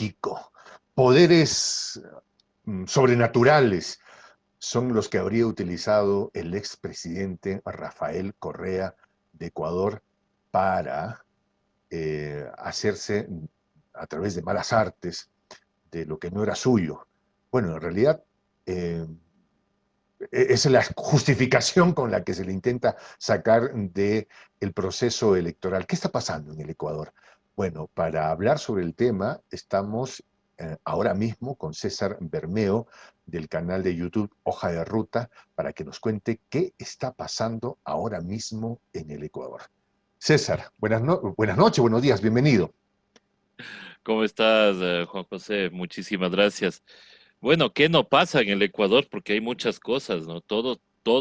psíquico, poderes sobrenaturales, son los que habría utilizado el expresidente Rafael Correa de Ecuador para hacerse a través de malas artes de lo que no era suyo. Bueno, en realidad es la justificación con la que se le intenta sacar del proceso electoral. ¿Qué está pasando en el Ecuador? Bueno, para hablar sobre el tema estamos ahora mismo con César Bermeo del canal de YouTube Hoja de Ruta para que nos cuente qué está pasando ahora mismo en el Ecuador. César, buenas noches, buenos días, bienvenido. ¿Cómo estás, Juan José? Muchísimas gracias. Bueno, ¿qué no pasa en el Ecuador? Porque hay muchas cosas, ¿no? Todo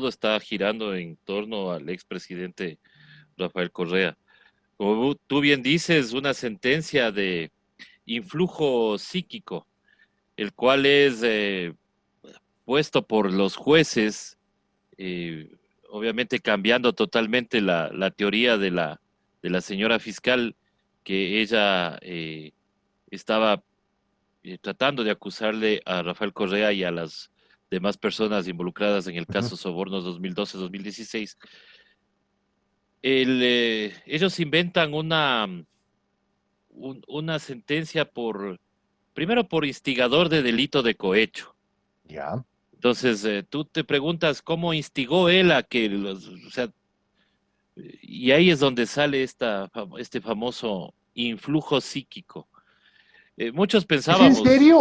está girando en torno al expresidente Rafael Correa. Como tú bien dices, una sentencia de influjo psíquico, el cual es puesto por los jueces, eh, obviamente cambiando totalmente la teoría de la señora fiscal, que ella estaba tratando de acusarle a Rafael Correa y a las demás personas involucradas en el Ujú. caso Sobornos 2012-2016. Ellos inventan una sentencia primero por instigador de delito de cohecho. Ya. Entonces, tú te preguntas cómo instigó él a que o sea, y ahí es donde sale este famoso influjo psíquico. Muchos ¿Es en pensábamos, serio?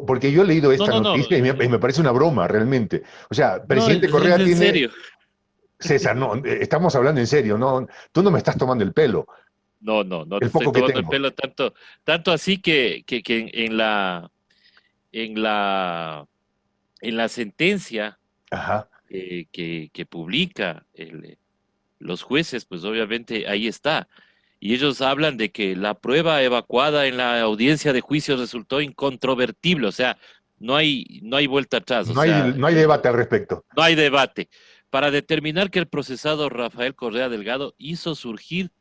Porque yo he leído no, esta no, no, noticia y me parece una broma realmente. O sea, no, presidente es Correa en tiene. serio. César, no, estamos hablando en serio, no, tú no me estás tomando el pelo, No, no, no te el estoy poco que tomando el tengo. pelo tanto así que en la, en la sentencia Ajá. que publica los jueces, pues obviamente ahí está. Y ellos hablan de que la prueba evacuada en la audiencia de juicio resultó incontrovertible, o sea, no hay vuelta atrás, o No hay, sea, no hay debate al respecto. no hay debate. Para determinar que el procesado Rafael Correa Delgado hizo surgir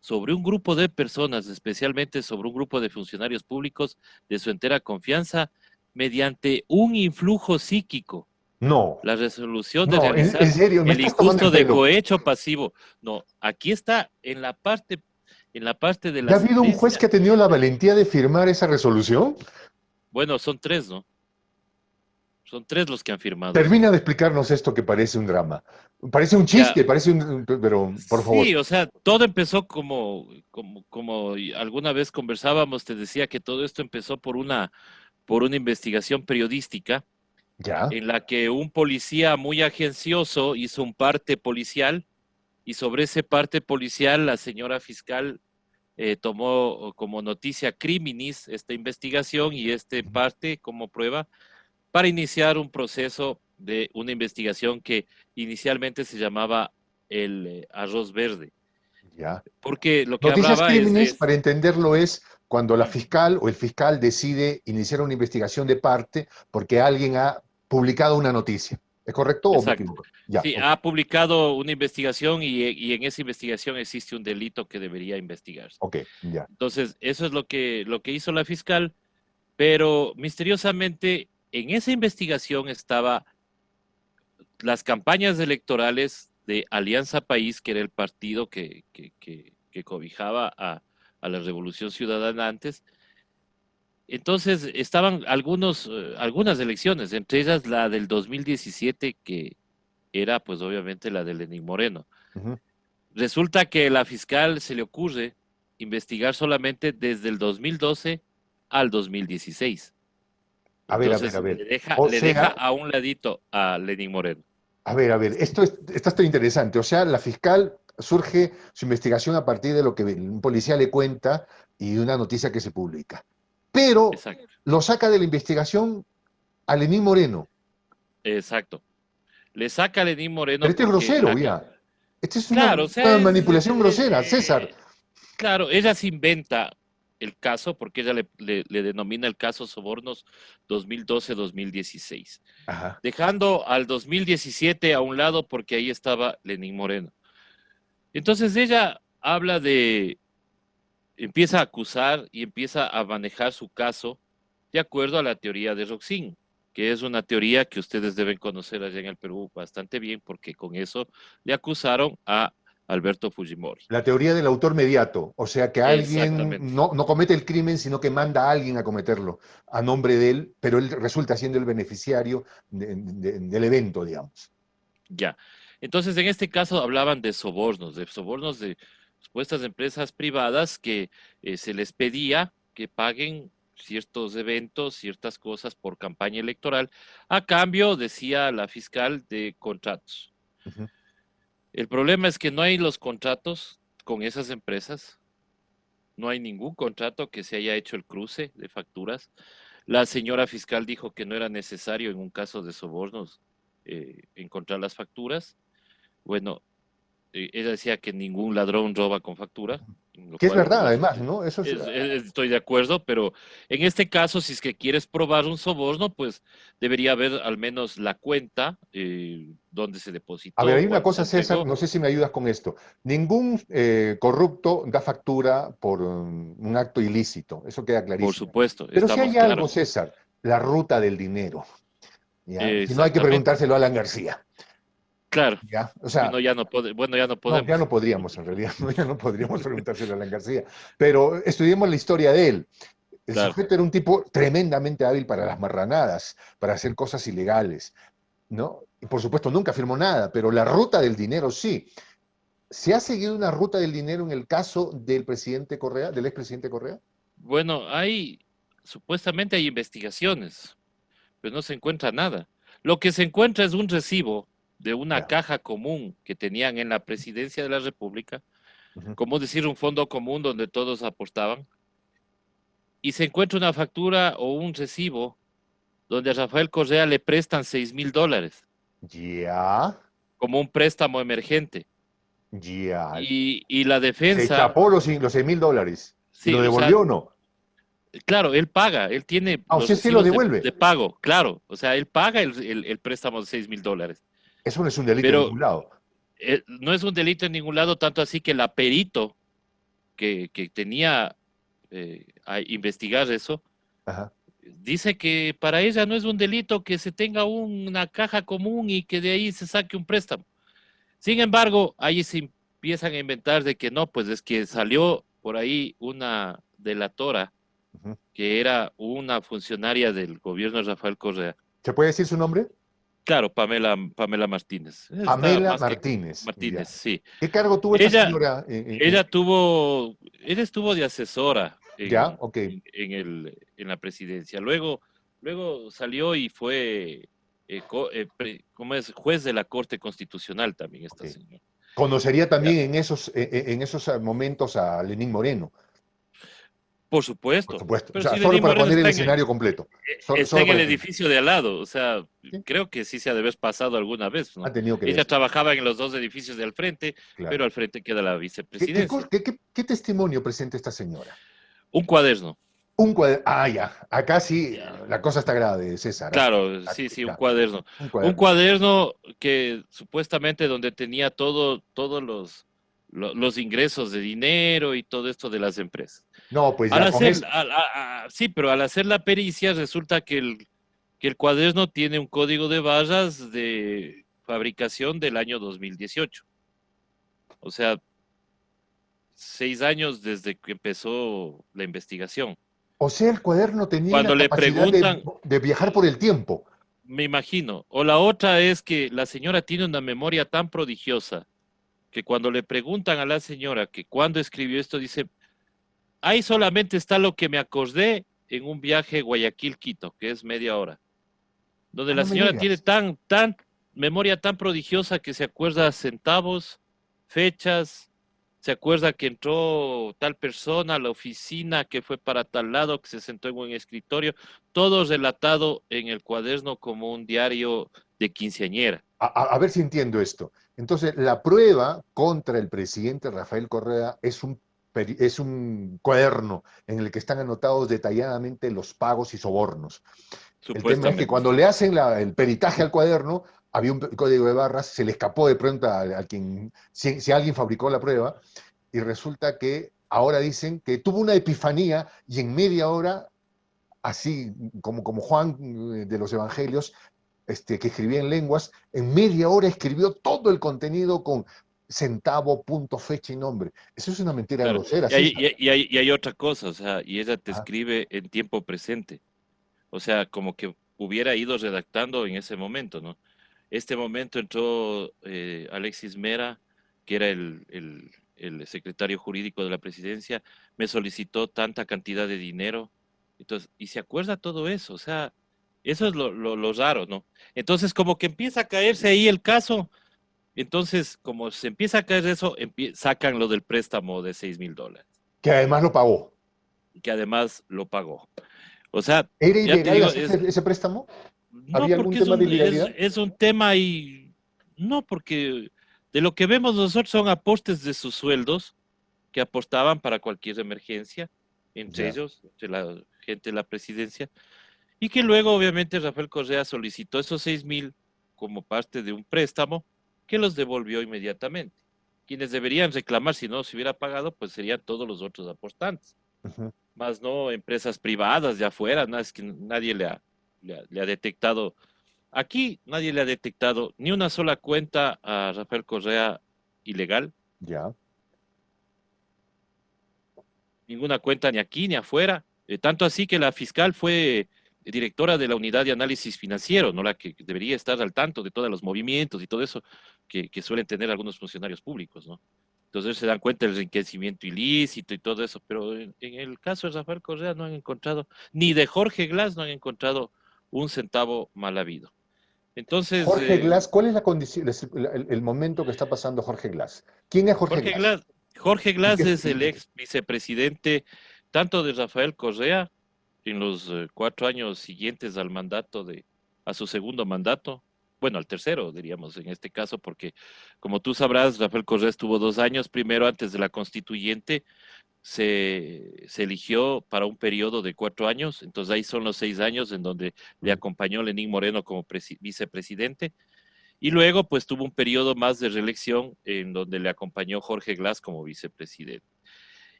sobre un grupo de personas, especialmente sobre un grupo de funcionarios públicos de su entera confianza, mediante un influjo psíquico, No, la resolución de no, en realizar serio, me el estás tomando el injusto de pelo. cohecho pasivo. No, aquí está en la parte de ¿Ya la ha habido un juez sentencia. que ha tenido la valentía de firmar esa resolución? Bueno, son tres, ¿no? Son tres los que han firmado eso. Termina de explicarnos esto que parece un drama. Parece un Ya, chiste, parece un. Pero, por favor. sí, o sea, todo empezó como alguna vez conversábamos, te decía que todo esto empezó por una investigación periodística Ya. en la que un policía muy agencioso hizo un parte policial y sobre ese parte policial la señora fiscal tomó como noticia criminis esta investigación y este parte como prueba para iniciar un proceso de una investigación que inicialmente se llamaba el arroz verde, Ya. porque lo que Noticias hablaba es crímenes, de. para entenderlo, es cuando la fiscal o el fiscal decide iniciar una investigación de parte porque alguien ha publicado una noticia. ¿Es correcto o me Exacto. equivoco? Ya, Sí, ok. ha publicado una investigación y en esa investigación existe un delito que debería investigarse. Ok, ya. Entonces, eso es lo que hizo la fiscal, pero misteriosamente en esa investigación estaba las campañas electorales de Alianza País, que era el partido que cobijaba a la Revolución Ciudadana antes. Entonces estaban algunas elecciones, entre ellas la del 2017, que era pues obviamente la de Lenín Moreno. Ujú. Resulta que la fiscal se le ocurre investigar solamente desde el 2012 al 2016. A ver, a ver, Entonces a ver. O le deja sea, a un ladito a Lenín Moreno. a ver, esto está interesante. O sea, la fiscal surge su investigación a partir de lo que un policía le cuenta y de una noticia que se publica. Pero Exacto, lo saca de la investigación a Lenín Moreno. exacto. Le saca a Lenín Pero Moreno este es porque grosero, ya. Esta es claro, o sea, una manipulación grosera, César. claro, ella se inventa el caso porque ella le denomina el caso Sobornos 2012-2016, Ajá. dejando al 2017 a un lado porque ahí estaba Lenín Moreno. Entonces ella habla de empieza a acusar y empieza a manejar su caso de acuerdo a la teoría de Roxin, que es una teoría que ustedes deben conocer allá en el Perú bastante bien, porque con eso le acusaron a Alberto Fujimori. La teoría del autor mediato, o sea que alguien Exactamente. no comete el crimen, sino que manda a alguien a cometerlo a nombre de él, pero él resulta siendo el beneficiario del evento, digamos. Ya. Entonces, en este caso hablaban de sobornos de supuestas empresas privadas que se les pedía que paguen ciertos eventos, ciertas cosas por campaña electoral, a cambio, decía la fiscal, de contratos. Ujú. El problema es que no hay los contratos con esas empresas, no hay ningún contrato que se haya hecho el cruce de facturas. La señora fiscal dijo que no era necesario en un caso de sobornos encontrar las facturas. Bueno, ella decía que ningún ladrón roba con factura, en lo Que es cual verdad, pues además, ¿no? Eso es, estoy de acuerdo, pero en este caso, si es que quieres probar un soborno, pues debería haber al menos la cuenta, dónde se a ver, depositó, hay una cuándo se cosa, César, entregó. no sé si me ayudas con esto. Ningún corrupto da factura por un acto ilícito, eso queda Por clarísimo. supuesto, Pero si estamos hay algo, claros. César, la ruta del dinero, ¿ya? Si no hay que Exactamente. preguntárselo a Alan García, Claro, ¿ya? O si sea, no ya no puede, bueno, ya no no, ya podemos. no podríamos en realidad, no, ya no podríamos preguntárselo a Alan García, pero estudiemos la historia de él. El Claro. sujeto era un tipo tremendamente hábil para las marranadas, para hacer cosas ilegales, ¿no? Y por supuesto nunca firmó nada, pero la ruta del dinero sí. ¿Se ha seguido una ruta del dinero en el caso del presidente Correa, del expresidente Correa? Bueno, supuestamente hay investigaciones, pero no se encuentra nada. Lo que se encuentra es un recibo de una Ya. caja común que tenían en la presidencia de la República, Ujú. como decir un fondo común donde todos aportaban, y se encuentra una factura o un recibo donde a Rafael Correa le prestan $6,000 Ya, como un préstamo emergente. ya. Y la Se defensa, chapó los $6,000 y lo sí, o sea, devolvió o no. claro, él paga, él tiene Ah, o los sea, sí lo recibos devuelve. de pago, claro, o sea, él paga el préstamo de $6,000, Eso no es un delito en pero ningún lado. no es un delito en ningún lado, tanto así que la perito que tenía a investigar eso, Ajá. dice que para ella no es un delito que se tenga una caja común y que de ahí se saque un préstamo. Sin embargo, ahí se empiezan a inventar de que no, pues es que salió por ahí una delatora Ujú. que era una funcionaria del gobierno de Rafael Correa. ¿Se puede decir su nombre? Claro, Pamela Martínez. Está Pamela más que Martínez. Martínez, Ya. sí. ¿Qué cargo tuvo esta Ella, señora? ella estuvo de asesora Ya, ok. en la presidencia. Luego salió y fue, ¿cómo es? Juez de la Corte Constitucional también esta Ok. señora. Conocería Ya. también en esos momentos a Lenín Moreno, Por por supuesto. supuesto. O Pero sea, si solo Lenín para Moreno poner el escenario completo. está Solo en el para ejemplo. edificio de al lado, o sea, ¿Sí? creo que sí se ha de haber pasado alguna vez, Ha ¿no? tenido que Ella ver. trabajaba en los dos edificios de al frente, Claro. pero al frente queda la vicepresidencia. ¿Qué testimonio presenta esta señora? Un cuaderno, Un cuaderno. Ah, ya. Acá sí, la cosa está grave, César. ¿Ah? claro, sí, sí, un Ya. cuaderno. Un Un cuaderno. cuaderno que supuestamente donde tenía todos los ingresos de dinero y todo esto de las empresas. No, pues Al ya con hacer, eso. sí, pero al hacer la pericia resulta que el cuaderno tiene un código de barras de fabricación del año 2018. O sea, 6 años desde que empezó la investigación. O sea, el cuaderno tenía la Cuando le capacidad preguntan, de viajar por el tiempo. me imagino, o la otra es que la señora tiene una memoria tan prodigiosa que cuando le preguntan a la señora que cuándo escribió esto, dice, ahí solamente está lo que me acordé en un viaje Guayaquil-Quito, que es media hora, donde Ah, la no me señora tiene digas. tan memoria tan prodigiosa que se acuerda centavos, fechas, se acuerda que entró tal persona a la oficina, que fue para tal lado, que se sentó en un escritorio, todo relatado en el cuaderno como un diario de quinceañera. A ver si entiendo esto. Entonces, la prueba contra el presidente Rafael Correa es un cuaderno en el que están anotados detalladamente los pagos y sobornos. El tema es que Supuestamente. cuando le hacen el peritaje al cuaderno, había un código de barras, se le escapó de pronto a quien, si alguien fabricó la prueba, y resulta que ahora dicen que tuvo una epifanía y en media hora, así como Juan de los Evangelios, que escribía en lenguas, en media hora escribió todo el contenido con centavo, punto, fecha y nombre. Eso es una mentira Claro. grosera, Y hay, César. y hay otra cosa, o sea, y ella te Ah, escribe en tiempo presente. O sea, como que hubiera ido redactando en ese momento, ¿no? Este momento entró Alexis Mera, que era el secretario jurídico de la presidencia, me solicitó tanta cantidad de dinero. Entonces, y se acuerda todo eso, o sea, eso es lo raro, ¿no? Entonces, como que empieza a caerse ahí el caso. Entonces, como se empieza a caer eso, sacan lo del préstamo de $6,000, que además lo pagó. que además lo pagó. O sea, ¿Era ya te ilegal digo, hacer ese préstamo? no ¿Había algún porque tema de ilegalidad? es un tema y no porque de lo que vemos nosotros son aportes de sus sueldos que apostaban para cualquier emergencia, entre Ya. ellos, entre la gente de la presidencia, y que luego obviamente Rafael Correa solicitó esos 6,000 como parte de un préstamo que los devolvió inmediatamente. Quienes deberían reclamar si no se hubiera pagado, pues serían todos los otros aportantes, Ujú. más no empresas privadas de afuera, nada, es que nadie le ha detectado. Aquí nadie le ha detectado ni una sola cuenta a Rafael Correa ilegal, Ya. ninguna cuenta ni aquí ni afuera. Tanto así que la fiscal fue directora de la unidad de análisis financiero, ¿no? La que debería estar al tanto de todos los movimientos y todo eso que suelen tener algunos funcionarios públicos, ¿no? Entonces se dan cuenta del enriquecimiento ilícito y todo eso, pero en el caso de Rafael Correa no han encontrado, ni de Jorge Glass no han encontrado un centavo mal habido. Entonces, Jorge Glass, ¿cuál es la condición, el momento que está pasando Jorge Glass? ¿Quién es Jorge Jorge Glass? Glass, Jorge ¿Y Glass es el ex vicepresidente tanto de Rafael Correa en los 4 años siguientes al mandato a su segundo mandato, bueno, al tercero, diríamos en este caso, porque como tú sabrás, Rafael Correa estuvo 2 años, primero antes de la constituyente, se eligió para un periodo de 4 años, entonces ahí son los 6 años en donde le acompañó Lenín Moreno como vicepresidente, y luego pues tuvo un periodo más de reelección en donde le acompañó Jorge Glass como vicepresidente.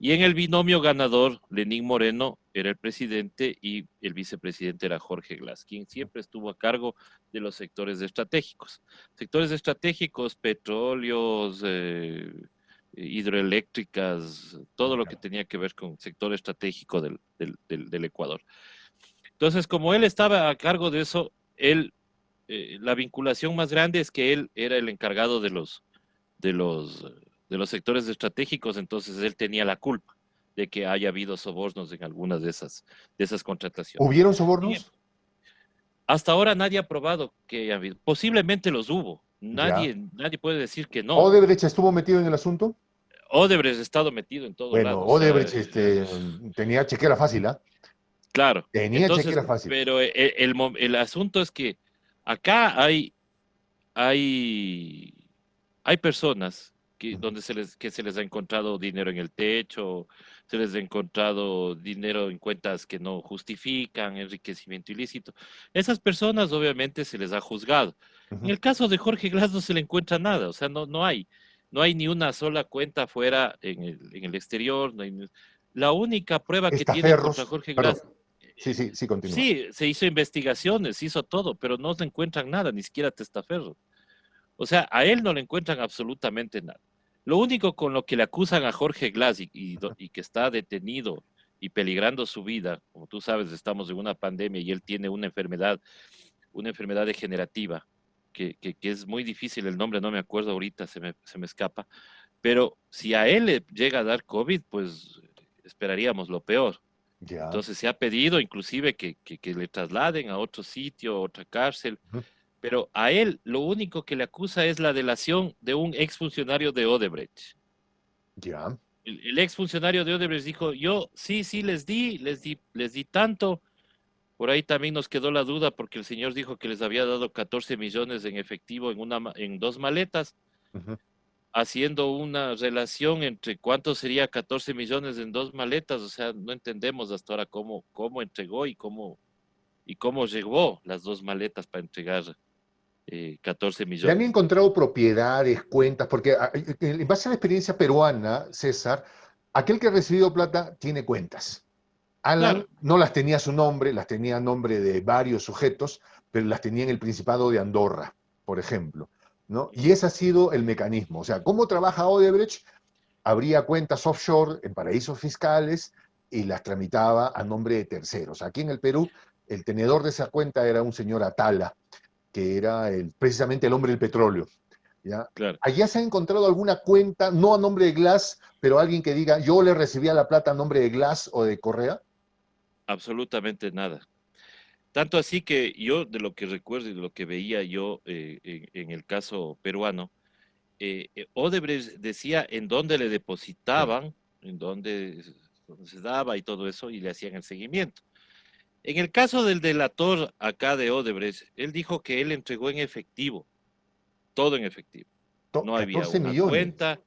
Y en el binomio ganador, Lenín Moreno era el presidente y el vicepresidente era Jorge Glass, quien siempre estuvo a cargo de los sectores estratégicos. Sectores estratégicos, petróleos, hidroeléctricas, todo lo que tenía que ver con sector estratégico del Ecuador. Entonces, como él estaba a cargo de eso, la vinculación más grande es que él era el encargado de los, de los sectores estratégicos, entonces él tenía la culpa de que haya habido sobornos en algunas de esas contrataciones. ¿Hubieron Y sobornos? hasta ahora nadie ha probado que haya habido. Posiblemente los hubo. Ya. Nadie puede decir que no. ¿Odebrecht estuvo metido en el asunto? Odebrecht ha estado metido en todo Bueno, lado. O sea, Odebrecht tenía chequera fácil, ¿ah? claro. Tenía Entonces, chequera fácil. pero el asunto es que acá hay, hay personas Ujú. que se les ha encontrado dinero en el techo, se les ha encontrado dinero en cuentas que no justifican, enriquecimiento ilícito. Esas personas obviamente se les ha juzgado. En Ujú. el caso de Jorge Glass no se le encuentra nada, o sea, no hay ni una sola cuenta fuera en el exterior. La única prueba que tienen contra Estaferros, Jorge perdón. Glass, Sí, sí, sí, continúa. sí, se hizo investigaciones, se hizo todo, pero no se encuentran nada, ni siquiera testaferros. O sea, a él no le encuentran absolutamente nada. Lo único con lo que le acusan a Jorge Glass y que está detenido y peligrando su vida, como tú sabes, estamos en una pandemia y él tiene una enfermedad degenerativa, que es muy difícil, el nombre no me acuerdo ahorita, se me escapa, pero si a él le llega a dar COVID, pues esperaríamos lo peor. Ya. Entonces se ha pedido inclusive que le trasladen a otro sitio, a otra cárcel, Ujú. pero a él lo único que le acusa es la delación de un exfuncionario de Odebrecht. Ya. El exfuncionario de Odebrecht dijo, yo sí les di tanto. Por ahí también nos quedó la duda porque el señor dijo que les había dado 14 millones en efectivo en 2 maletas, Ujú. haciendo una relación entre cuánto sería 14 millones en 2 maletas. O sea, no entendemos hasta ahora cómo entregó y cómo llegó las 2 maletas para entregar 14 ¿Le han millones. encontrado propiedades, cuentas? Porque en base a la experiencia peruana, César, aquel que ha recibido plata tiene cuentas. Alan Claro, no las tenía a su nombre, las tenía a nombre de varios sujetos, pero las tenía en el Principado de Andorra, por ejemplo, ¿no? Y ese ha sido el mecanismo. O sea, ¿cómo trabaja Odebrecht? Abría cuentas offshore en paraísos fiscales y las tramitaba a nombre de terceros. Aquí en el Perú, el tenedor de esa cuenta era un señor Atala, que era precisamente el hombre del petróleo. ¿Ya? claro, ¿Allá se ha encontrado alguna cuenta, no a nombre de Glass, pero alguien que diga, yo le recibía la plata a nombre de Glass o de Correa? absolutamente nada. Tanto así que yo, de lo que recuerdo y de lo que veía yo en el caso peruano, Odebrecht decía en dónde le Sí. depositaban, dónde se daba y todo eso, y le hacían el seguimiento. En el caso del delator acá de Odebrecht, él dijo que él entregó en efectivo, todo en efectivo. No había 14 una millones. cuenta,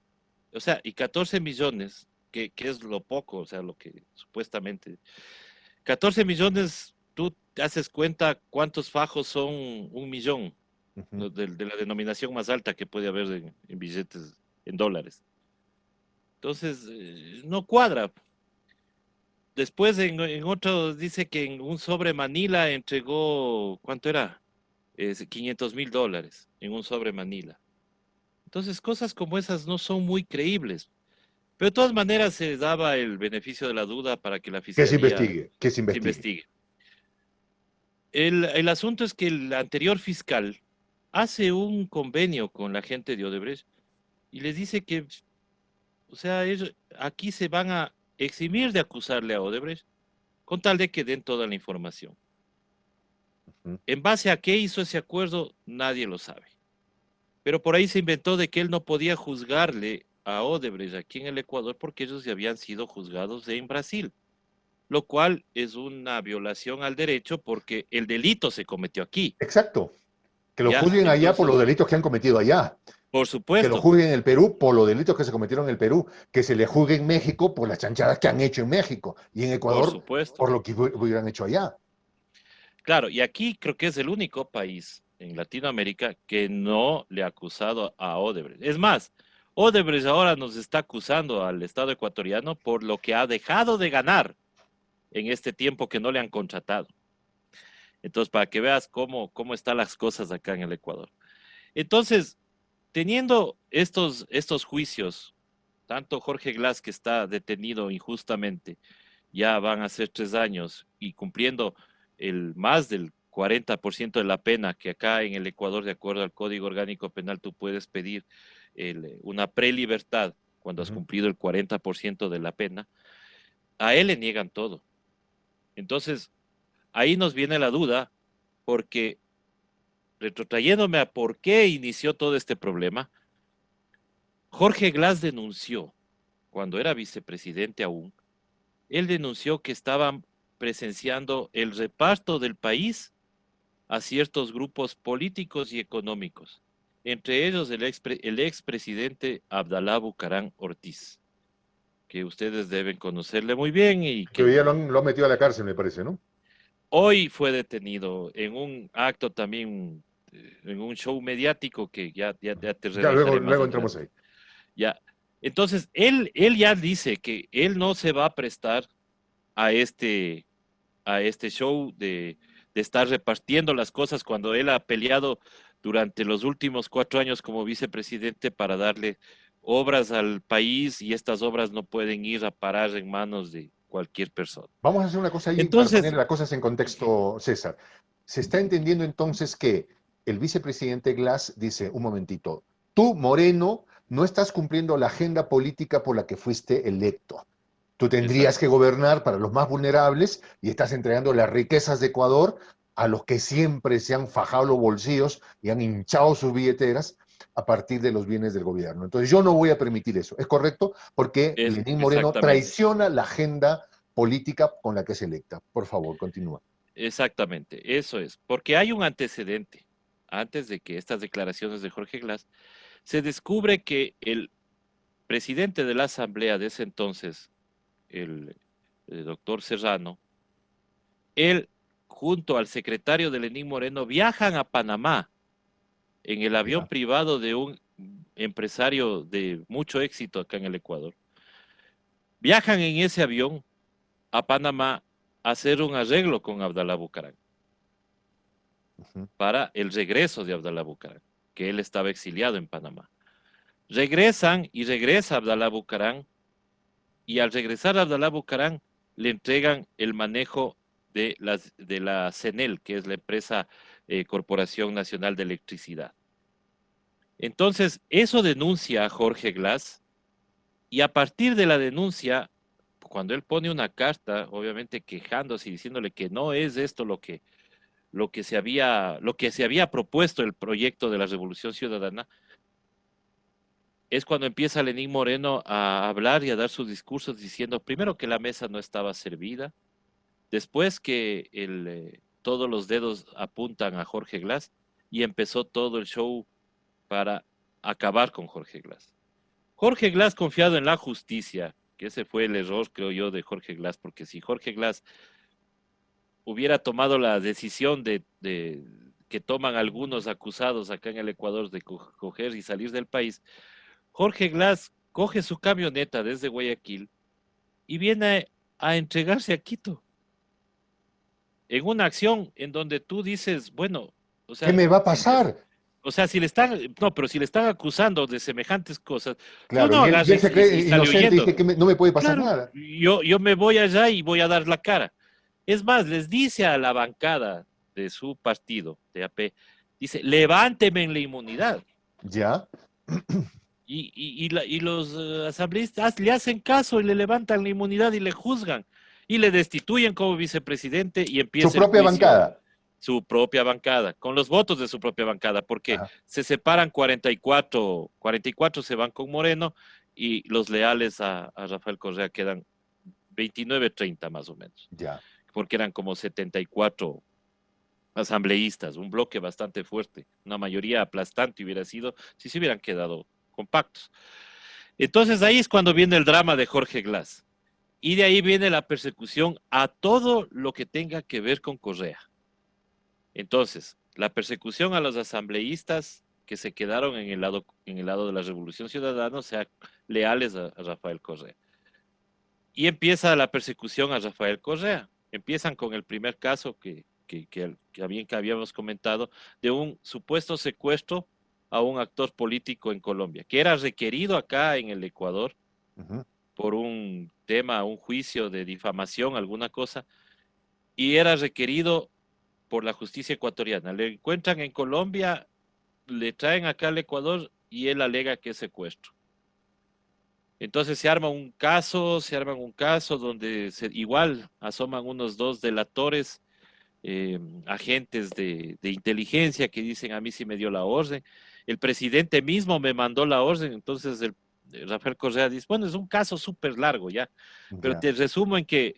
o sea, y 14 millones, que es lo poco, o sea, lo que supuestamente 14 millones, tú te haces cuenta cuántos fajos son 1 millón, Ujú. ¿no? De la denominación más alta que puede haber en billetes, en dólares. Entonces, no cuadra. Después en otro dice que en un sobre Manila entregó, ¿cuánto era? 500.000 dólares en un sobre Manila. Entonces, cosas como esas no son muy creíbles. Pero de todas maneras se daba el beneficio de la duda para que la Que se fiscalía investigue, que se se investigue. investigue. El asunto es que el anterior fiscal hace un convenio con la gente de Odebrecht y les dice que, o sea, aquí se van a eximir de acusarle a Odebrecht con tal de que den toda la información. Ujú. En base a qué hizo ese acuerdo, nadie lo sabe. Pero por ahí se inventó de que él no podía juzgarle a Odebrecht aquí en el Ecuador porque ellos ya habían sido juzgados en Brasil, lo cual es una violación al derecho porque el delito se cometió aquí. Exacto. Que lo Ya, juzguen allá por los entonces, delitos que han cometido allá. por Que lo supuesto, juzguen en el Perú por los delitos que se cometieron en el Perú. Que se le juzgue en México por las chanchadas que han hecho en México. Y en por Ecuador supuesto. por lo que hubieran hecho allá. Claro, y aquí creo que es el único país en Latinoamérica que no le ha acusado a Odebrecht. Es más, Odebrecht ahora nos está acusando al Estado ecuatoriano por lo que ha dejado de ganar en este tiempo que no le han contratado. Entonces, para que veas cómo están las cosas acá en el Ecuador. Entonces, teniendo estos juicios, tanto Jorge Glass, que está detenido injustamente, ya van a ser 3 años y cumpliendo más del 40% de la pena que acá en el Ecuador, de acuerdo al Código Orgánico Penal, tú puedes pedir una prelibertad cuando has Ujú. cumplido el 40% de la pena, a él le niegan todo. Entonces, ahí nos viene la duda, porque retrotrayéndome a por qué inició todo este problema, Jorge Glass denunció, cuando era vicepresidente aún, él denunció que estaban presenciando el reparto del país a ciertos grupos políticos y económicos, entre ellos el expresidente Abdalá Bucarán Ortiz, que ustedes deben conocerle muy bien y Que hoy que día lo han metido a la cárcel, me parece, ¿no? hoy fue detenido en un acto también, en un show mediático que ya te Ya luego, redactaré más luego entramos adelante. ahí. Ya. Entonces, él ya dice que él no se va a prestar a este show de estar repartiendo las cosas cuando él ha peleado durante los últimos 4 años como vicepresidente para darle obras al país y estas obras no pueden ir a parar en manos de cualquier persona. Vamos a hacer una cosa ahí para poner Entonces, las cosas en contexto, César. Se está entendiendo entonces que el vicepresidente Glass dice, un momentito, tú, Moreno, no estás cumpliendo la agenda política por la que fuiste electo. Tú tendrías exacto, que gobernar para los más vulnerables y estás entregando las riquezas de Ecuador a los que siempre se han fajado los bolsillos y han hinchado sus billeteras a partir de los bienes del gobierno. Entonces yo no voy a permitir eso. ¿Es correcto? Porque es Lenín Moreno exactamente, traiciona la agenda política con la que es electa. Por favor, continúa. exactamente, eso es, porque hay un antecedente. Antes de que estas declaraciones de Jorge Glass, se descubre que el presidente de la asamblea de ese entonces, el doctor Serrano, él junto al secretario de Lenín Moreno viajan a Panamá en el avión Ya. privado de un empresario de mucho éxito acá en el Ecuador. Viajan en ese avión a Panamá a hacer un arreglo con Abdalá Bucaram ujú, para el regreso de Abdalá Bucaram, que él estaba exiliado en Panamá. Regresan y regresa Abdalá Bucaram, y al regresar a Abdalá Bucaram le entregan el manejo de la CENEL, que es la empresa Corporación Nacional de Electricidad. Entonces, eso denuncia a Jorge Glass, y a partir de la denuncia, cuando él pone una carta, obviamente quejándose y diciéndole que no es esto lo que se había propuesto el proyecto de la Revolución Ciudadana, es cuando empieza Lenín Moreno a hablar y a dar sus discursos diciendo primero que la mesa no estaba servida, después que todos los dedos apuntan a Jorge Glass, y empezó todo el show para acabar con Jorge Glass. Jorge Glass confiado en la justicia, que ese fue el error, creo yo, de Jorge Glass, porque si Jorge Glass hubiera tomado la decisión que toman algunos acusados acá en el Ecuador de coger y salir del país, Jorge Glass coge su camioneta desde Guayaquil y viene a entregarse a Quito en una acción en donde tú dices, bueno, o ¿Qué sea, me va a si pasar? o sea, si le están, no, pero si le están acusando de semejantes cosas, tú Claro, no y agarras él se y cree sale inocente y huyendo. dice que no me puede pasar Claro, nada. yo me voy allá y voy a dar la cara. Es más, les dice a la bancada de su partido, de AP, dice, levánteme en la inmunidad. ¿Ya? Y los asambleístas le hacen caso y le levantan la inmunidad y le juzgan y le destituyen como vicepresidente, y Su empieza el propia juicio, bancada. su propia bancada, con los votos de su propia bancada, porque Ajá, se separan 44 se van con Moreno, y los leales a Rafael Correa quedan 29-30 más o menos, ya. porque eran como 74 asambleístas, un bloque bastante fuerte, una mayoría aplastante hubiera sido si se hubieran quedado compactos. Entonces ahí es cuando viene el drama de Jorge Glass. Y de ahí viene la persecución a todo lo que tenga que ver con Correa. Entonces, la persecución a los asambleístas que se quedaron en el lado de la Revolución Ciudadana, o sea, leales a Rafael Correa. Y empieza la persecución a Rafael Correa. Empiezan con el primer caso que habíamos comentado, de un supuesto secuestro a un actor político en Colombia, que era requerido acá en el Ecuador Ujú, por un tema, un juicio de difamación, alguna cosa, y era requerido por la justicia ecuatoriana. Le encuentran en Colombia, le traen acá al Ecuador y él alega que es secuestro. Entonces se arman un caso donde igual asoman unos dos delatores, agentes de inteligencia que dicen a mí sí me dio la orden. El presidente mismo me mandó la orden, entonces Rafael Correa dice, bueno, es un caso súper largo ya, pero ya. te resumo en que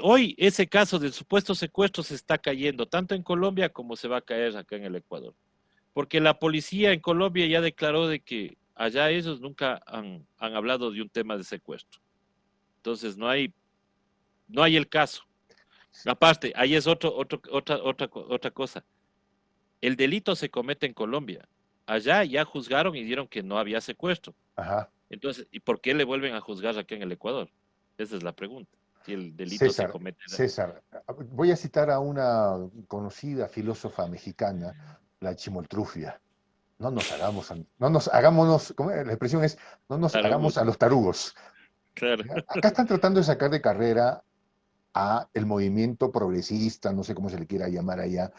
hoy ese caso del supuesto secuestro se está cayendo, tanto en Colombia como se va a caer acá en el Ecuador. Porque la policía en Colombia ya declaró de que allá ellos nunca han hablado de un tema de secuestro. Entonces no hay el caso. Aparte, ahí es otra cosa. El delito se comete en Colombia. Allá ya juzgaron y dieron que no había secuestro. Ajá. Entonces, ¿y por qué le vuelven a juzgar aquí en el Ecuador? Esa es la pregunta. Si el delito se César, comete. César, voy a citar a una conocida filósofa mexicana, la Chimoltrufia. No nos hagámonos, ¿cómo es? La expresión es, no nos hagamos a Tarugos, los tarugos. claro. ¿Ya? Acá están tratando de sacar de carrera a el movimiento progresista, no sé cómo se le quiera llamar allá.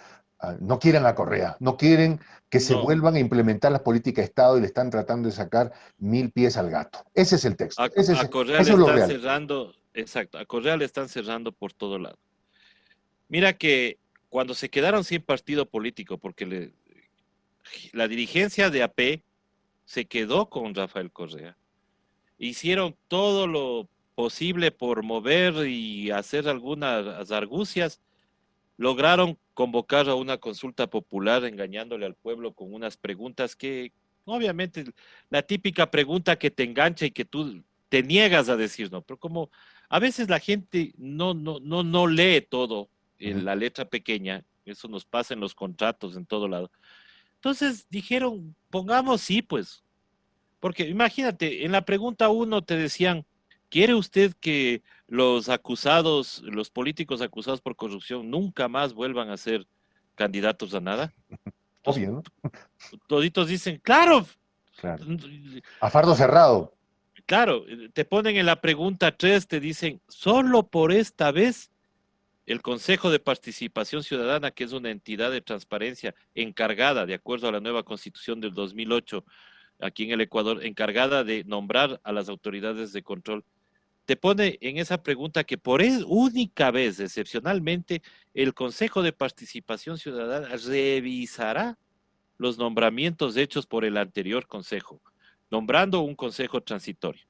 No quieren la Correa, no quieren que se No, vuelvan a implementar las políticas de Estado y le están tratando de sacar mil pies al gato. Ese es el texto, a Correa le eso es lo están real. cerrando, exacto, a Correa le están cerrando por todo lado. Mira que cuando se quedaron sin partido político, porque la dirigencia de AP se quedó con Rafael Correa, hicieron todo lo posible por mover y hacer algunas argucias, lograron convocar a una consulta popular engañándole al pueblo con unas preguntas que, obviamente, la típica pregunta que te engancha y que tú te niegas a decir no, pero como a veces la gente no lee todo, Ujú. la letra pequeña, eso nos pasa en los contratos en todo lado. Entonces dijeron, pongamos sí, pues, porque imagínate, en la pregunta uno te decían, ¿quiere usted que los acusados, los políticos acusados por corrupción nunca más vuelvan a ser candidatos a nada? Entonces, Obvio, ¿no? toditos dicen, claro, Claro. A fardo cerrado. claro, te ponen en la pregunta 3, te dicen, solo por esta vez el Consejo de Participación Ciudadana, que es una entidad de transparencia encargada, de acuerdo a la nueva constitución del 2008, aquí en el Ecuador, encargada de nombrar a las autoridades de control, te pone en esa pregunta que por única vez, excepcionalmente, el Consejo de Participación Ciudadana revisará los nombramientos hechos por el anterior Consejo, nombrando un Consejo transitorio.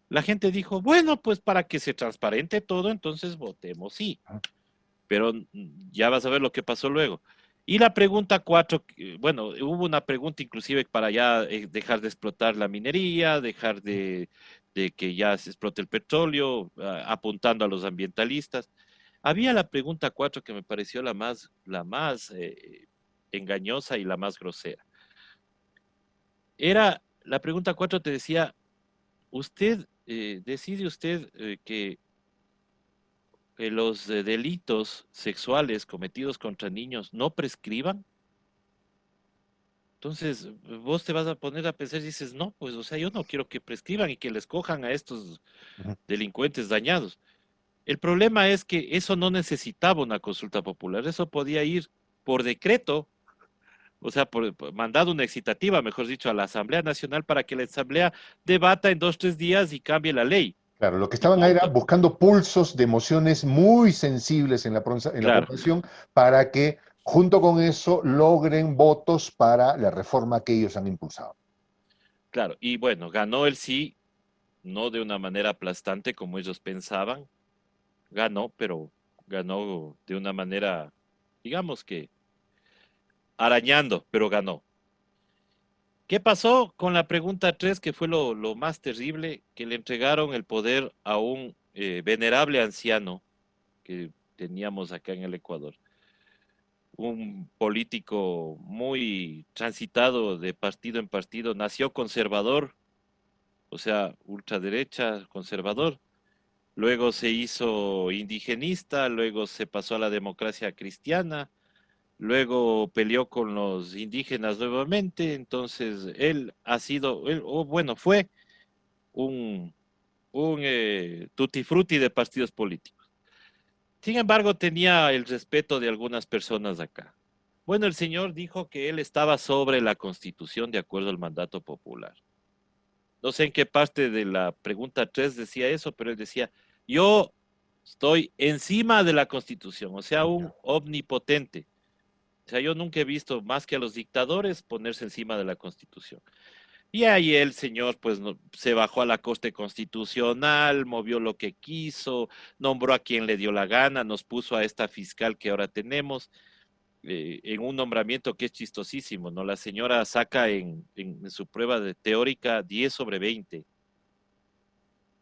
La gente dijo, bueno, pues para que se transparente todo, entonces votemos sí. Pero ya vas a ver lo que pasó luego. Y la pregunta 4, bueno, hubo una pregunta inclusive para ya dejar de explotar la minería, dejar de que ya se explote el petróleo, apuntando a los ambientalistas. Había la pregunta 4 que me pareció la más engañosa y la más grosera. Era, la pregunta 4 te decía, decide usted que los delitos sexuales cometidos contra niños no prescriban. Entonces, vos te vas a poner a pensar y dices, no, pues, o sea, yo no quiero que prescriban y que les cojan a estos delincuentes dañados. El problema es que eso no necesitaba una consulta popular, eso podía ir por decreto, o sea, por mandado una excitativa, mejor dicho, a la Asamblea Nacional para que la Asamblea debata en 2, 3 días y cambie la ley. Claro, lo que Y estaban era punto. buscando pulsos de emociones muy sensibles en la Claro, población para que, junto con eso, logren votos para la reforma que ellos han impulsado. claro. Y bueno, ganó el sí, no de una manera aplastante como ellos pensaban, ganó, pero ganó de una manera, digamos que arañando, pero ganó. ¿Qué pasó con la pregunta 3, que fue lo más terrible? Que le entregaron el poder a un venerable anciano que teníamos acá en el Ecuador, un político muy transitado de partido en partido, nació conservador, o sea, ultraderecha, conservador. Luego se hizo indigenista, luego se pasó a la democracia cristiana, luego peleó con los indígenas nuevamente, entonces él ha sido, o bueno, fue un, un tutti frutti de partidos políticos. Sin embargo, tenía el respeto de algunas personas acá. Bueno, el señor dijo que él estaba sobre la Constitución de acuerdo al mandato popular. No sé en qué parte de la pregunta 3 decía eso, pero él decía, yo estoy encima de la Constitución, o sea, un Ya. omnipotente. O sea, yo nunca he visto más que a los dictadores ponerse encima de la Constitución. Y ahí el señor, pues, se bajó a la Corte Constitucional, movió lo que quiso, nombró a quien le dio la gana, nos puso a esta fiscal que ahora tenemos en un nombramiento que es chistosísimo, ¿no? La señora saca en su prueba de teórica 10/20.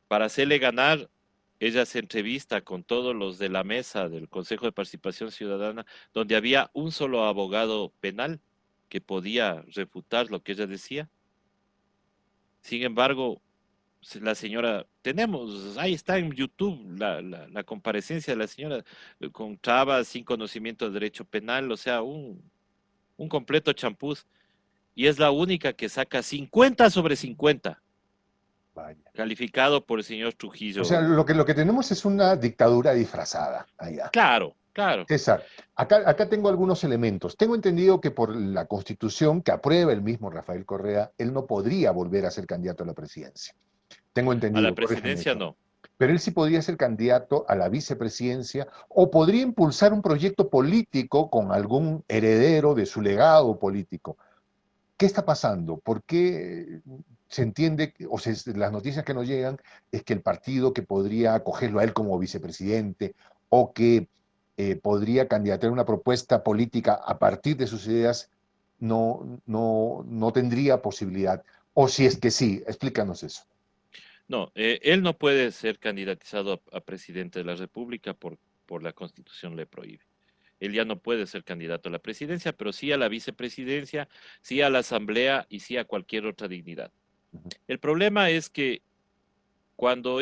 Para hacerle ganar, ella se entrevista con todos los de la mesa del Consejo de Participación Ciudadana, donde había un solo abogado penal que podía refutar lo que ella decía. Sin embargo, la señora, tenemos, ahí está en YouTube la comparecencia de la señora con trabas, sin conocimiento de derecho penal, o sea, un completo champús. Y es la única que saca 50/50, Vaya. calificado por el señor O sea, Trujillo. lo que tenemos es una dictadura disfrazada allá. Claro, claro. César, acá tengo algunos elementos. Tengo entendido que por la Constitución que aprueba el mismo Rafael Correa, él no podría volver a ser candidato a la presidencia. Tengo A la entendido, corrígeme presidencia eso. no. Pero él sí podría ser candidato a la vicepresidencia o podría impulsar un proyecto político con algún heredero de su legado político. ¿Qué está pasando? ¿Por qué se entiende, las noticias que nos llegan es que el partido que podría acogerlo a él como vicepresidente o que podría candidatar una propuesta política a partir de sus ideas no tendría posibilidad? O si es que sí, explícanos eso. No, él no puede ser candidatizado a presidente de la República por la Constitución le prohíbe. Él ya no puede ser candidato a la presidencia, pero sí a la vicepresidencia, sí a la asamblea y sí a cualquier otra dignidad. Ujú. El problema es que cuando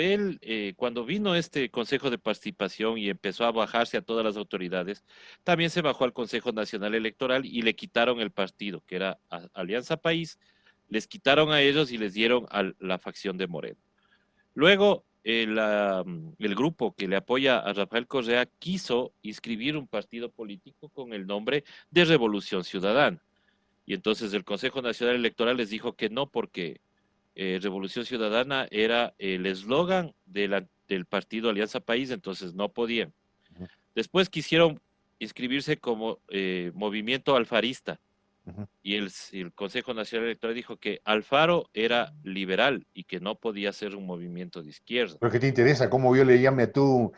vino este Consejo de Participación y empezó a bajarse a todas las autoridades, también se bajó al Consejo Nacional Electoral y le quitaron el partido, que era Alianza País, les quitaron a ellos y les dieron a la facción de Moreno. Luego, el grupo que le apoya a Rafael Correa quiso inscribir un partido político con el nombre de Revolución Ciudadana. Y entonces el Consejo Nacional Electoral les dijo que no, porque Revolución Ciudadana era el eslogan del partido Alianza País, entonces no podían. Ujú, Después quisieron inscribirse como movimiento alfarista ujú. y el Consejo Nacional Electoral dijo que Alfaro era liberal y que no podía ser un movimiento de izquierda. Pero ¿qué te interesa cómo yo le llame a tú,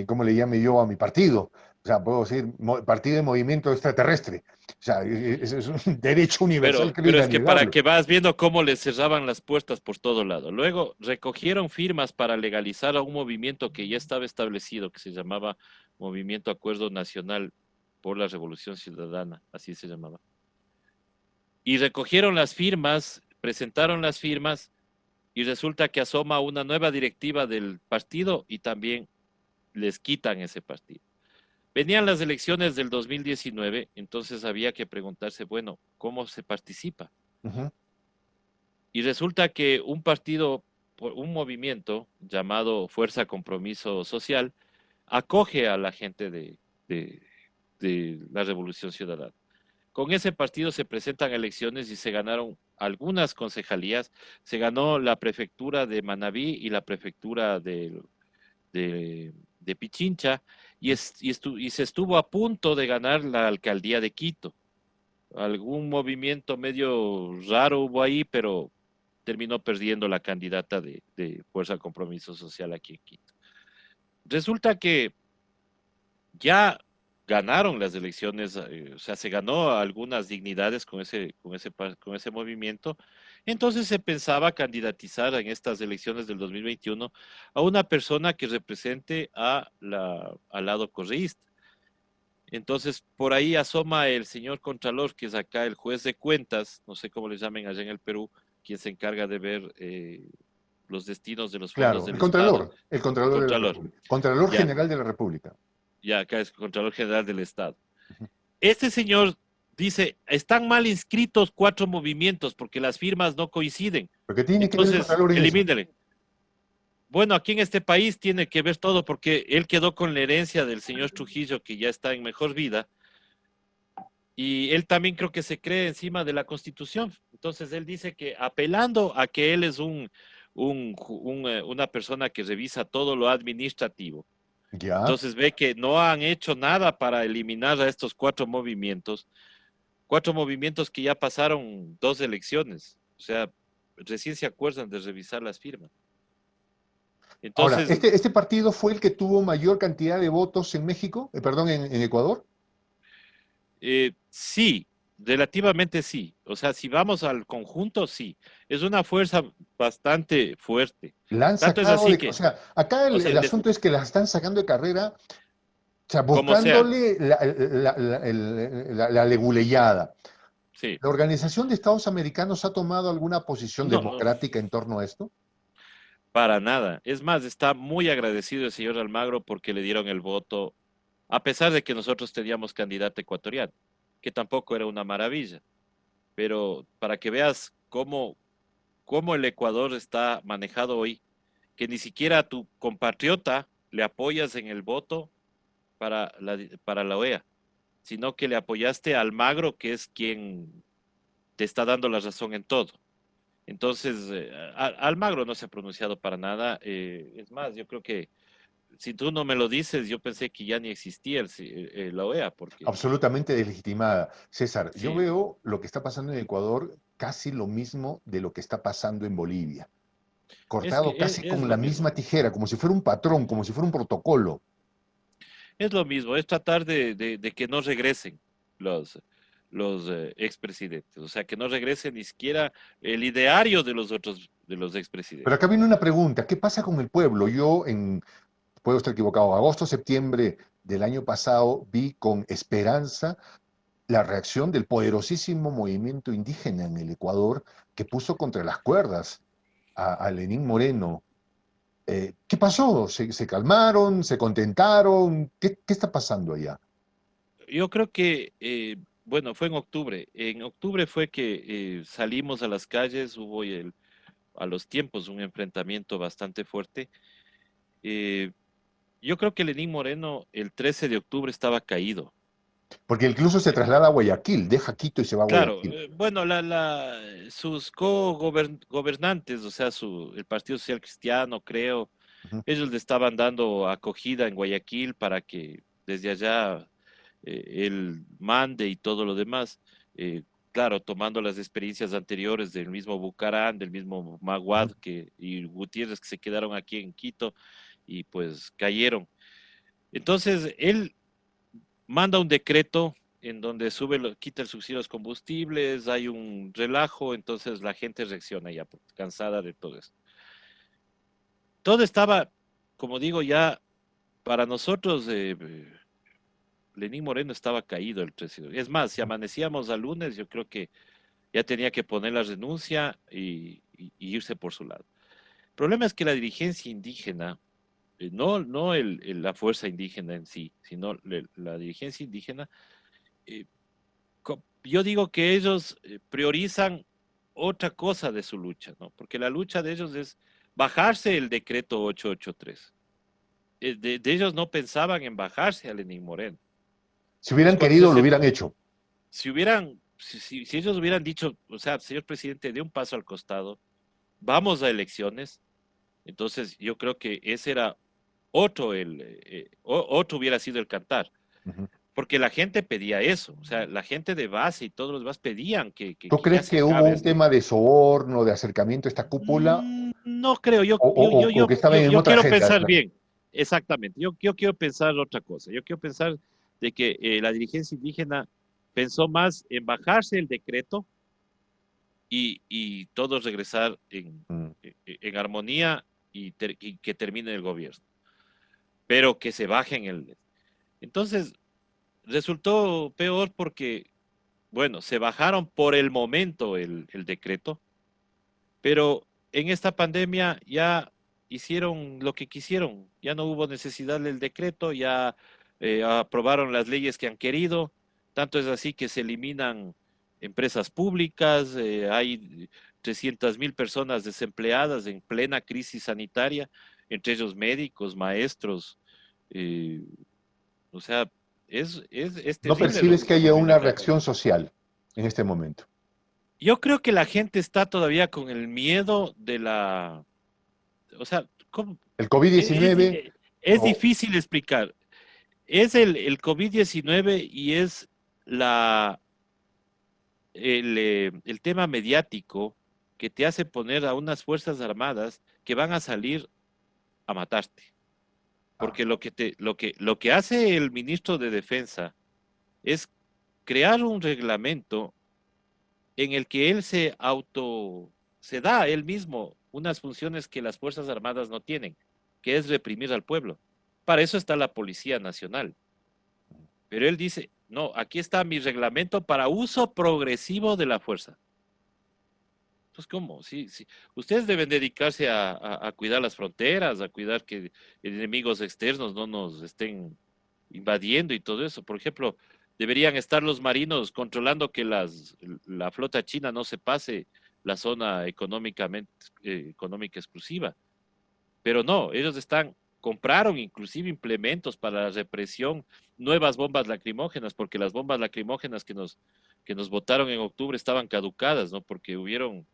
cómo le llame yo a mi partido? O sea, puedo decir partido de movimiento extraterrestre. O sea, eso es un derecho universal, creo, Pero es que para inalienable. que vas viendo cómo les cerraban las puertas por todo lado. Luego recogieron firmas para legalizar a un movimiento que ya estaba establecido, que se llamaba Movimiento Acuerdo Nacional por la Revolución Ciudadana, así se llamaba. Y recogieron las firmas, presentaron las firmas y resulta que asoma una nueva directiva del partido y también les quitan ese partido. Venían las elecciones del 2019, entonces había que preguntarse, bueno, ¿cómo se participa? Ujú. Y resulta que un partido, un movimiento llamado Fuerza Compromiso Social, acoge a la gente de, de la Revolución Ciudadana. Con ese partido se presentan elecciones y se ganaron algunas concejalías. Se ganó la prefectura de Manabí y la prefectura de Pichincha y se estuvo a punto de ganar la alcaldía de Quito. Algún movimiento medio raro hubo ahí, pero terminó perdiendo la candidata de Fuerza Compromiso Social aquí en Quito. Resulta que ya ganaron las elecciones, o sea, se ganó algunas dignidades con ese movimiento. Entonces se pensaba candidatizar en estas elecciones del 2021 a una persona que represente al lado correísta. Entonces, por ahí asoma el señor Contralor, que es acá el juez de cuentas, no sé cómo le llamen allá en el Perú, quien se encarga de ver los destinos de los fondos Claro, del Estado. El Contralor de la Contralor, República, Contralor ya, General de la República. ya acá es Contralor General del Estado. Ujú. Este señor dice, están mal inscritos 4 movimientos porque las firmas no coinciden. ¿Pero qué tiene que ver el Entonces, Contralor en eso? elimínenle. Bueno, aquí en este país tiene que ver todo porque él quedó con la herencia del señor Trujillo, que ya está en mejor vida, y él también creo que se cree encima de la Constitución. Entonces, él dice que apelando a que él es una persona que revisa todo lo administrativo, Ya. entonces ve que no han hecho nada para eliminar a estos 4 movimientos que ya pasaron 2 elecciones. O sea, recién se acuerdan de revisar las firmas. Ahora, Entonces, este partido fue el que tuvo mayor cantidad de votos en México, perdón, en Ecuador. sí, relativamente sí. O sea, si vamos al conjunto, sí. Es una fuerza bastante fuerte. La han Tanto es sacado así de, o que, sea, acá o sea, el asunto es que la están sacando de carrera, o sea, como sea, buscándole la leguleyada. sí. ¿La Organización de Estados Americanos ha tomado alguna posición No, democrática en torno a esto? para nada. Es más, está muy agradecido el señor Almagro porque le dieron el voto, a pesar de que nosotros teníamos candidato ecuatoriano, que tampoco era una maravilla. Pero para que veas cómo el Ecuador está manejado hoy, que ni siquiera a tu compatriota le apoyas en el voto para la OEA, sino que le apoyaste a Almagro, que es quien te está dando la razón en todo. Entonces, Almagro no se ha pronunciado para nada. Es más, yo creo que si tú no me lo dices, yo pensé que ya ni existía la OEA, porque Absolutamente deslegitimada. César, yo sí, veo lo que está pasando en Ecuador casi lo mismo de lo que está pasando en Bolivia, es cortado que casi es con lo la mismo. misma tijera, como si fuera un patrón, como si fuera un protocolo. Es lo mismo, es tratar de que no regresen los expresidentes, o sea, que no regrese ni siquiera el ideario de los Pero expresidentes. acá viene una pregunta, ¿qué pasa con el pueblo? Puedo estar equivocado, agosto, septiembre del año pasado vi con esperanza la reacción del poderosísimo movimiento indígena en el Ecuador que puso contra las cuerdas a Lenín Moreno. ¿Qué pasó? ¿Se calmaron? ¿Se contentaron? ¿Qué está pasando allá? Yo creo que, bueno, fue en octubre. En octubre fue que salimos a las calles, hubo a los tiempos un enfrentamiento bastante fuerte. Eh, yo creo que Lenín Moreno el 13 de octubre estaba caído. Porque incluso se traslada a Guayaquil, deja Quito y se va a Claro, Guayaquil. bueno, sus co-gobernantes, o sea, el Partido Social Cristiano, creo, Ujú. ellos le estaban dando acogida en Guayaquil para que desde allá él mande y todo lo demás. Claro, tomando las experiencias anteriores del mismo Bucarán, del mismo Ujú. Maguad y Gutiérrez que se quedaron aquí en Quito y pues cayeron. Entonces, él manda un decreto en donde quita el subsidio a los combustibles, hay un relajo, entonces la gente reacciona ya, cansada de todo eso. Todo estaba, como digo, ya para nosotros, Lenín Moreno estaba caído el presidente. Es más, si amanecíamos al lunes, yo creo que ya tenía que poner la renuncia y irse por su lado. El problema es que la dirigencia indígena, no la fuerza indígena en sí, sino la dirigencia indígena, eh, yo digo que ellos priorizan otra cosa de su lucha, ¿no? Porque la lucha de ellos es bajarse el decreto 883. De ellos no pensaban en bajarse a Lenín Moreno. Si Entonces, hubieran querido, lo hubieran hecho. si ellos hubieran dicho, o sea, señor presidente, dé un paso al costado, vamos a elecciones, entonces yo creo que ese era otro hubiera sido el cantar. Ujú. Porque la gente pedía eso, o sea, la gente de base y todos los demás pedían ¿Tú que ya crees se que hubo acabe un esto. tema de soborno, de acercamiento a esta cúpula, No creo, o que estaban en yo otra quiero agenda? pensar bien, exactamente, yo quiero pensar otra cosa, yo quiero pensar de que la dirigencia indígena pensó más en bajarse el decreto y todos regresar Mm. en armonía y que termine el gobierno, pero que se bajen el... Entonces, resultó peor porque bueno, se bajaron por el momento el decreto, pero en esta pandemia ya hicieron lo que quisieron, ya no hubo necesidad del decreto, ya aprobaron las leyes que han querido, tanto es así que se eliminan empresas públicas, hay 300.000 personas desempleadas en plena crisis sanitaria, entre ellos médicos, maestros, eh, o sea, es ¿No terrible lo percibes que que estamos haya viviendo una acá. reacción social en este momento? Yo creo que la gente está todavía con el miedo o sea, ¿cómo? El Es, es- COVID-19, es o difícil explicar. Es el COVID-19 y es la, el tema mediático que te hace poner a unas fuerzas armadas que van a salir a matarte. ah, Porque lo que hace el ministro de Defensa es crear un reglamento en el que él se da a él mismo unas funciones que las Fuerzas Armadas no tienen, que es reprimir al pueblo. Para eso está la Policía Nacional. Pero él dice, no, aquí está mi reglamento para uso progresivo de la fuerza. Entonces, ¿cómo? Sí, sí. Ustedes deben dedicarse a cuidar las fronteras, a cuidar que enemigos externos no nos estén invadiendo y todo eso. Por ejemplo, deberían estar los marinos controlando que la flota china no se pase la zona económica exclusiva. Pero no, ellos compraron inclusive implementos para la represión, nuevas bombas lacrimógenas, porque las bombas lacrimógenas que nos votaron en octubre estaban caducadas, ¿no? Porque hubieron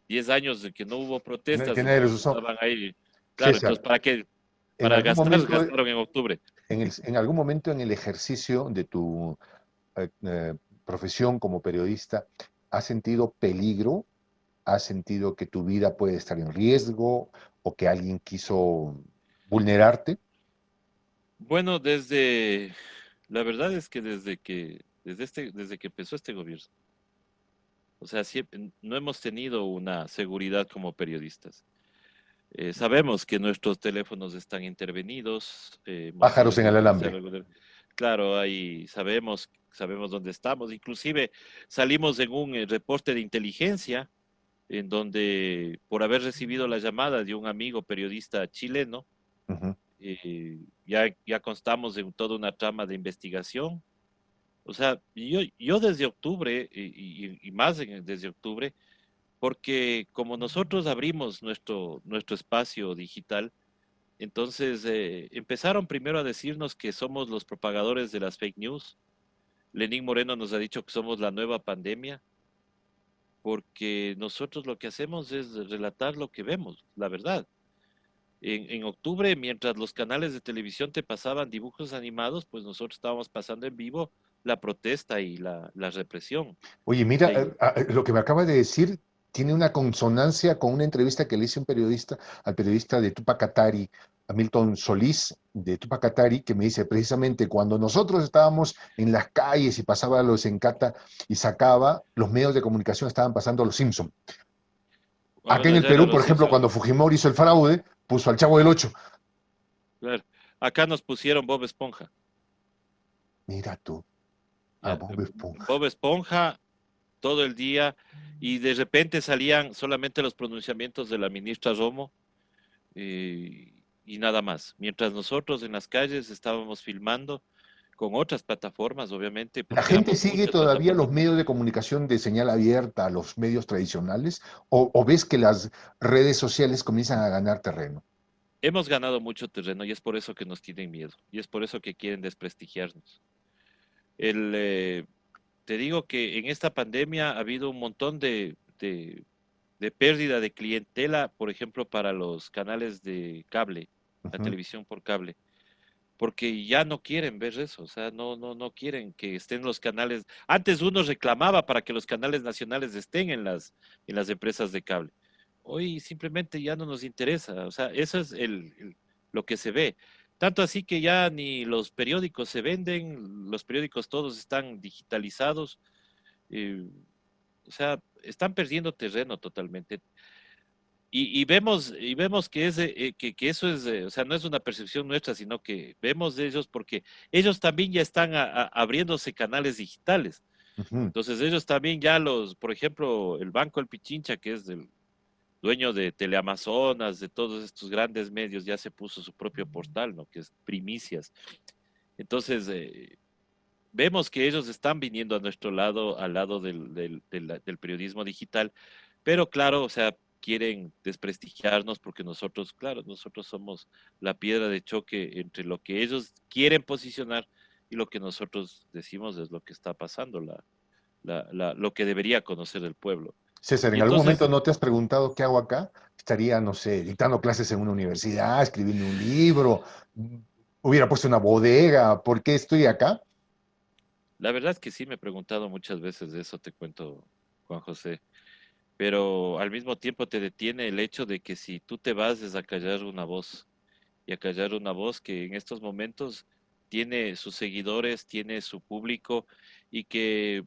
10 años de que no hubo que protestas, nadie los entonces usó. estaban ahí. Claro, entonces, César, ¿para qué? en Para algún gastar, momento, gastaron en octubre. en algún momento en el ejercicio de tu profesión como periodista, ¿has sentido peligro? ¿Has sentido que tu vida puede estar en riesgo o que alguien quiso vulnerarte? Bueno, la verdad es que desde que empezó este gobierno, o sea, siempre, no hemos tenido una seguridad como periodistas. Sabemos que nuestros teléfonos están intervenidos, hemos Pájaros tenido en que el utilizar alambre. claro, ahí sabemos dónde estamos. Inclusive salimos en un reporte de inteligencia en donde por haber recibido la llamada de un amigo periodista chileno, Ujú. ya constamos en toda una trama de investigación. O sea, yo desde octubre y más desde octubre, porque como nosotros abrimos nuestro espacio digital, entonces empezaron primero a decirnos que somos los propagadores de las fake news. Lenín Moreno nos ha dicho que somos la nueva pandemia, porque nosotros lo que hacemos es relatar lo que vemos, la verdad. En octubre, mientras los canales de televisión te pasaban dibujos animados, pues nosotros estábamos pasando en vivo la protesta y la represión. Oye, O mira, sea, lo que me acaba de decir tiene una consonancia con una entrevista que le hice a un periodista, al periodista de Tupac Katari, a Milton Solís de Tupac Katari, que me dice precisamente cuando nosotros estábamos en las calles y pasaba los Encata y sacaba, los medios de comunicación estaban pasando a los Simpson. Acá en bueno, el ya era Perú, por los ejemplo, Simpson. cuando Fujimori hizo el fraude, puso al Chavo del Ocho. Claro. Acá nos pusieron Bob Esponja. Mira tú, a Ya, Bob Esponja. Bob Esponja todo el día y de repente salían solamente los pronunciamientos de la ministra Romo y nada más. Mientras nosotros en las calles estábamos filmando con otras plataformas, obviamente, ¿La porque gente éramos sigue muchas todavía los plataformas. medios de comunicación de señal abierta, los medios tradicionales, o ves que las redes sociales comienzan a ganar terreno? Hemos ganado mucho terreno y es por eso que nos tienen miedo y es por eso que quieren desprestigiarnos. El, te digo que en esta pandemia ha habido un montón de pérdida de clientela, por ejemplo, para los canales de cable, la Ujú. televisión por cable, porque ya no quieren ver eso, o sea, no quieren que estén los canales. Antes uno reclamaba para que los canales nacionales estén en las empresas de cable. Hoy simplemente ya no nos interesa, o sea, eso es lo que se ve. Tanto así que ya ni los periódicos se venden, los periódicos todos están digitalizados, eh, o sea, están perdiendo terreno totalmente. Y vemos que, que eso es, o sea, no es una percepción nuestra, sino que vemos de ellos porque ellos también ya están abriéndose canales digitales. Ujú. Entonces ellos también ya por ejemplo, el Banco El Pichincha, que es el dueño de Teleamazonas, de todos estos grandes medios, ya se puso su propio portal, ¿no? Que es Primicias. Entonces, vemos que ellos están viniendo a nuestro lado, al lado del periodismo digital, pero claro, o sea, quieren desprestigiarnos porque nosotros, claro, nosotros somos la piedra de choque entre lo que ellos quieren posicionar y lo que nosotros decimos es lo que está pasando, lo que debería conocer el pueblo. César, Y ¿en algún momento entonces, no te has preguntado qué hago acá? Estaría, no sé, dictando clases en una universidad, escribiendo un libro, hubiera puesto una bodega, ¿por qué estoy acá? la verdad es que sí me he preguntado muchas veces de eso, te cuento, Juan José, pero al mismo tiempo te detiene el hecho de que si tú te vas es a callar una voz y a callar una voz que en estos momentos tiene sus seguidores, tiene su público y que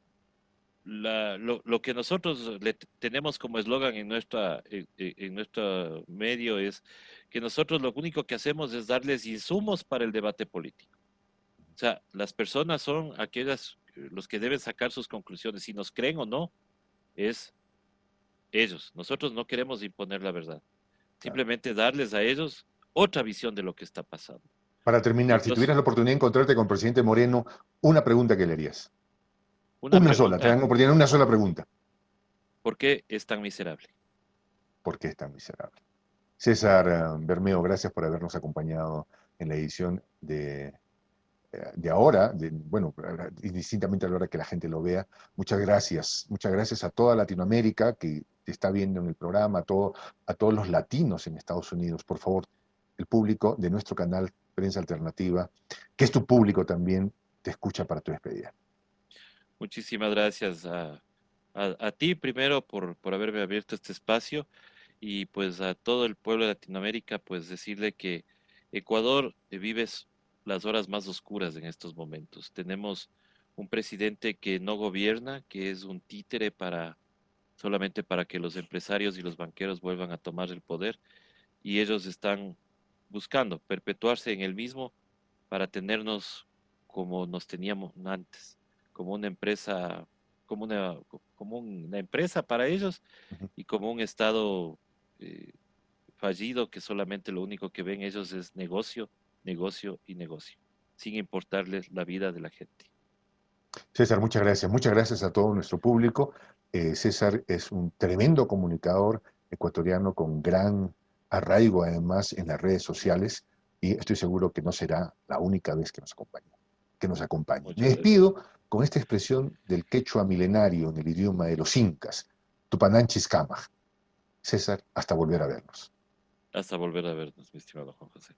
lo que nosotros tenemos como eslogan en nuestro medio es que nosotros lo único que hacemos es darles insumos para el debate político. O sea, las personas son aquellas, los que deben sacar sus conclusiones, si nos creen o no, es ellos. Nosotros no queremos imponer la verdad, Claro. simplemente darles a ellos otra visión de lo que está pasando. Para Y terminar, si tuvieras entonces, la oportunidad de encontrarte con el presidente Moreno, una pregunta que le harías. una Una sola, te dan pregunta, la oportunidad, una sola pregunta. ¿por qué es tan miserable? ¿Por qué es tan miserable? César Bermeo, gracias por habernos acompañado en la edición de ahora, bueno, indistintamente a la hora que la gente lo vea. Muchas gracias a toda Latinoamérica que te está viendo en el programa, a todos los latinos en Estados Unidos. Por favor, el público de nuestro canal Prensa Alternativa, que es tu público también, te escucha para tu despedida. Muchísimas gracias a ti primero por haberme abierto este espacio y pues a todo el pueblo de Latinoamérica, pues decirle que Ecuador vive las horas más oscuras en estos momentos. Tenemos un presidente que no gobierna, que es un títere solamente para que los empresarios y los banqueros vuelvan a tomar el poder y ellos están buscando perpetuarse en el mismo para tenernos como nos teníamos antes, como una empresa como una empresa para ellos Ujú. y como un Estado eh, fallido que solamente lo único que ven ellos es negocio, negocio y negocio, sin importarles la vida de la gente. César, muchas gracias. Muchas gracias a todo nuestro público. César es un tremendo comunicador ecuatoriano con gran arraigo además en las redes sociales y estoy seguro que no será la única vez que nos acompañe. Que nos acompañe. Me Muchas gracias. despido con esta expresión del quechua milenario en el idioma de los incas, Tupananchis Cámaj. César, hasta volver a vernos. Hasta volver a vernos, mi estimado Juan José.